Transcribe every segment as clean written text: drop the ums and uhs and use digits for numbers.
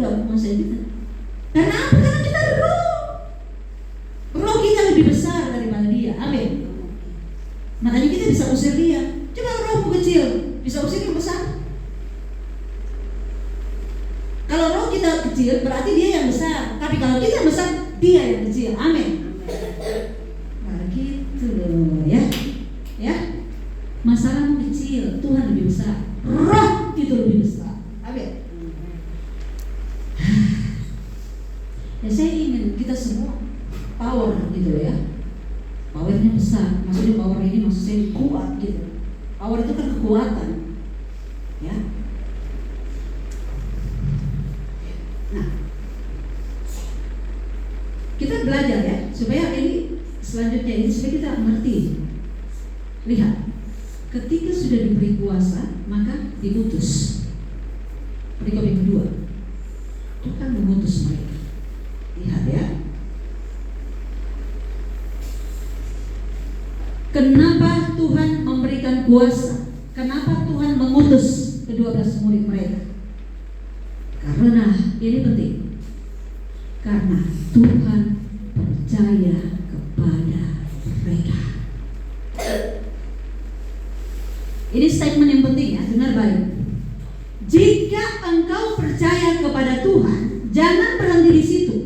nggak menguasai kita. Karena apa? Karena kita roh. Roh kita lebih besar daripada dia. Amin. Makanya kita bisa usir dia. Coba rohmu kecil, bisa usir yang besar. Kalau roh kita kecil, berarti dia yang besar. Tapi kalau kita yang besar, dia yang kecil. Amin. Nah gitu loh ya. Ya. Masalahmu kecil, Tuhan lebih besar. Roh itu lebih besar. Amin. Ya saya ingin kita semua power gitu ya. Powernya besar. Maksudnya power ini maksud saya kuat gitu. Power itu kan kekuatan. Ya. Nah, kita belajar ya supaya ini selanjutnya ini supaya kita mengerti. Lihat, ketika sudah diberi kuasa maka diutus. Perikop yang kedua, Tuhan mengutus mereka. Lihat ya. Kenapa Tuhan memberikan kuasa? Kenapa Tuhan mengutus ke-12 murid mereka? Karena ini penting. Karena Tuhan percaya kepada mereka. Ini statement yang penting ya, dengar baik. Jika engkau percaya kepada Tuhan, jangan berhenti di situ.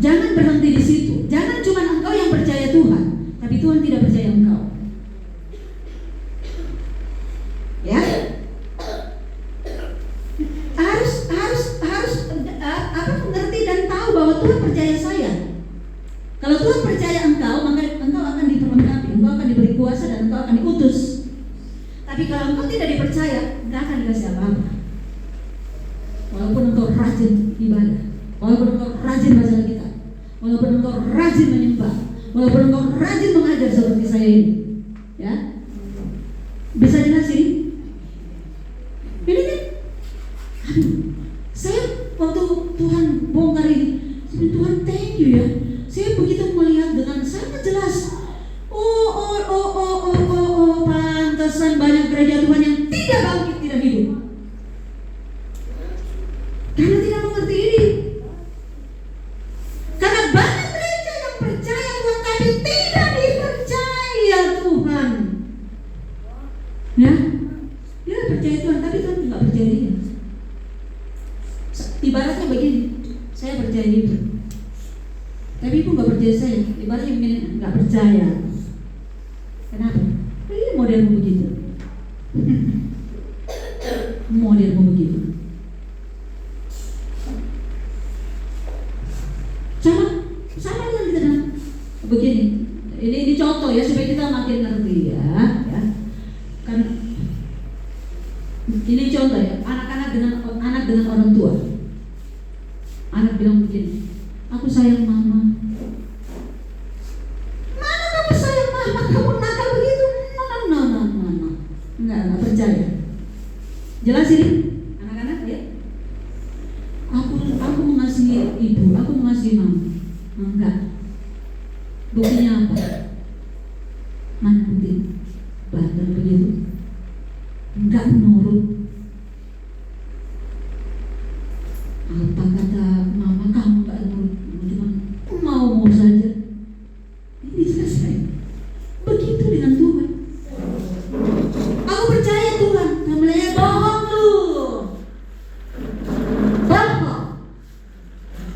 Jangan berhenti di situ. Jangan cuma engkau yang percaya Tuhan, tapi Tuhan tidak percaya engkau. Ya? Harus mengerti dan tahu bahwa Tuhan percaya saya. Kalau Tuhan percaya engkau, maka engkau akan diperlengkapi, engkau akan diberi kuasa dan engkau akan diutus. Tapi kalau engkau tidak dipercaya, enggak akan dikasih apa-apa. Walaupun engkau rajin ibadah, walaupun engkau rajin baca Alkitab, walaupun engkau rajin menyembah, walaupun engkau rajin mengajar seperti saya ini, ya, bisa jelasin? Ini kan, aduh, saya waktu Tuhan bongkar ini, Tuhan thank you ya. Saya begitu melihat dengan sangat jelas. Pantesan banyak gereja Tuhan yang tidak bangkit, tidak hidup. Karena tidak mengerti ini. Karena banyak gereja yang percaya Tuhan tapi tidak dipercaya Tuhan. Ya, dia percaya Tuhan tapi Tuhan tidak percaya dia. Ibaratnya begini, saya percaya ibu, tapi ibu nggak percaya saya. Ibaratnya begini, nggak percaya. Kenapa? Ini modelmu begitu. Modelmu begitu. Sama dengan kita begini. Ini contoh ya supaya kita makin ngerti ya. Kan ini contoh ya. Anak dengan orang tua. Anak bilang begini, aku sayang mama. Mana kamu sayang mama? Kamu nakal begitu? No. Enggak percaya. Jelas ini, anak-anak ya. Aku mengasihi ibu, aku mengasihi mama. Enggak. Buktinya apa? Mana bukti? Bandel begitu. Enggak nurut. Apa kata mama, kamu gak nurut, cuma mau saja. Ini selesai. Begitu dengan Tuhan. Aku percaya Tuhan. Namanya bohong lu. Bohong.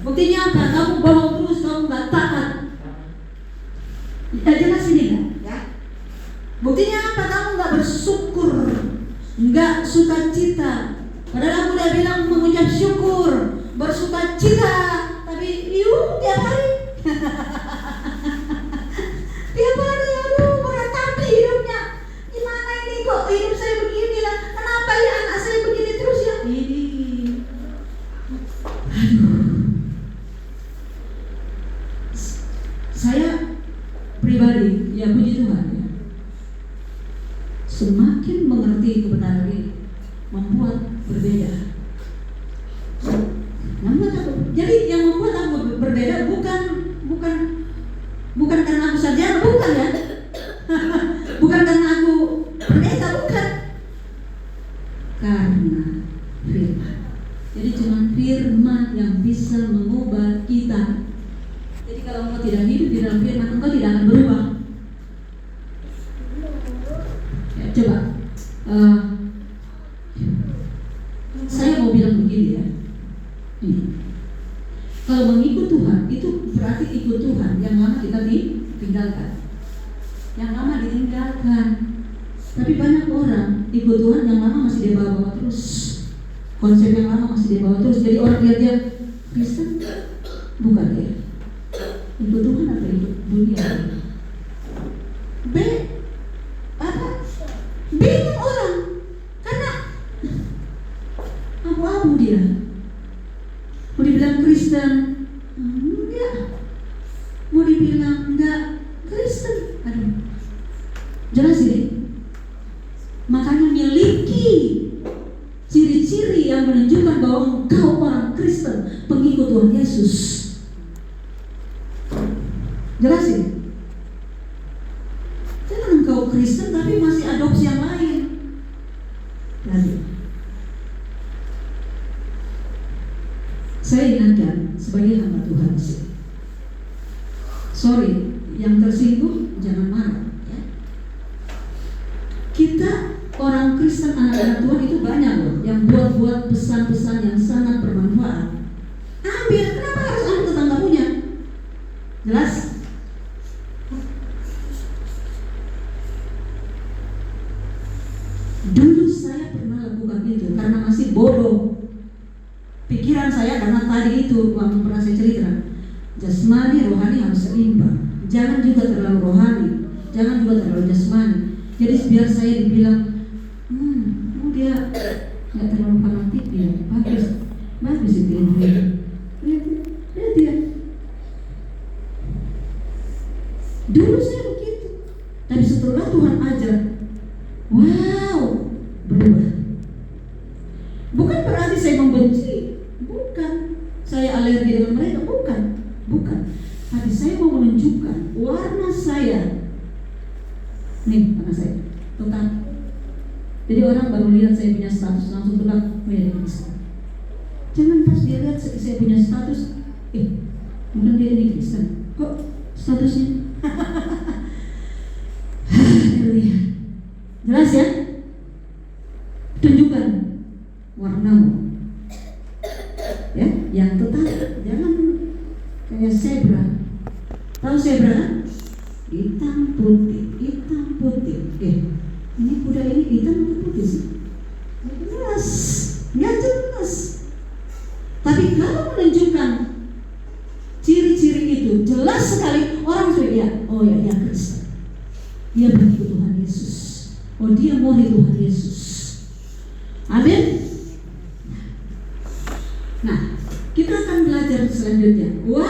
Buktinya apa? Kamu bohong terus, kamu gak taat. Kita jelas ini kan? Ya. Buktinya apa? Kamu gak bersyukur, gak sukacita. Padahal aku udah bilang mengucap syukur, bersuka cita, tapi tiap hari. Tiap hari, meratapi hidupnya. Gimana ini kok hidup saya begini lah? Kenapa ya anak saya begini terus ya? Ini. Saya pribadi, ya puji Tuhan ya, semakin mengerti kebenaran ini membuat berbeda. Jadi yang membuat aku berbeda bukan karena aku sarjana, bukan ya. Bukan karena aku pendeta, bukan. karena firman. Jadi cuma firman yang bisa mengubah kita. Jadi kalau engkau tidak hidup di dalam firman, engkau tidak akan berubah. Ya, coba saya mau bilang begini ya. Kalau mengikut Tuhan itu berarti ikut Tuhan. Yang lama kita ditinggalkan. Yang lama ditinggalkan. Tapi banyak orang ikut Tuhan yang lama masih dia bawa terus. Konsep yang lama masih dia bawa terus. Jadi orang lihat dia Kristen, bukan dia. Ikut Tuhan atau ikut dunia? Bingung orang karena abu-abu dia. Mau dibilang Kristen, enggak. Mau dibilang enggak Kristen, aduh. Jelas ini. Makanya miliki ciri-ciri yang menunjukkan bahwa engkau orang Kristen, pengikut Tuhan Yesus. Jelas ini. Jangan engkau Kristen tapi masih adopsi yang lain. Lagi. Saya ingatkan sebagai hamba Tuhan sih. Sorry, yang tersinggung jangan marah ya. Kita orang Kristen, anak-anak Tuhan itu banyak loh yang buat pesan-pesan yang sangat bermanfaat. Ambil, kenapa harus ambil tetangga punya? Jelas? Dulu saya pernah lakukan itu karena masih bodoh. Pikiran saya karena tadi itu waktu pernah saya cerita, jasmani rohani harus seimbang. Jangan juga terlalu rohani, jangan juga terlalu jasmani. Jadi biar saya dibilang, dia nggak terlalu fanatik dia, bagus itu dia. Lihat dia. Dulu saya begitu, tapi setelah Tuhan ajar, wow, berubah. Bukan berarti saya membenci, bukan. Saya alergi dengan mereka, bukan. Tapi saya mau menunjukkan warna saya. Nih, warna saya. Tuh. Jadi orang baru lihat saya punya status langsung bilang, oh ya, ini Kristen. Jangan pas dia lihat saya punya status, bukan dia ini Kristen. Kok statusnya? Haleluya. Jelas ya? Tunjukkan warnamu. Ya, yang tetap jangan kayak zebra. Tahu zebra kan? Hitam putih. Ini kuda ini hitam atau putih sih? Nggak jelas. Tapi kalau menunjukkan ciri-ciri itu jelas sekali, orang sudah lihat, oh ya dia Kristen. Dia pengikut Tuhan Yesus. Oh dia murid Tuhan Yesus. Amin. Nah, kita akan belajar selanjutnya.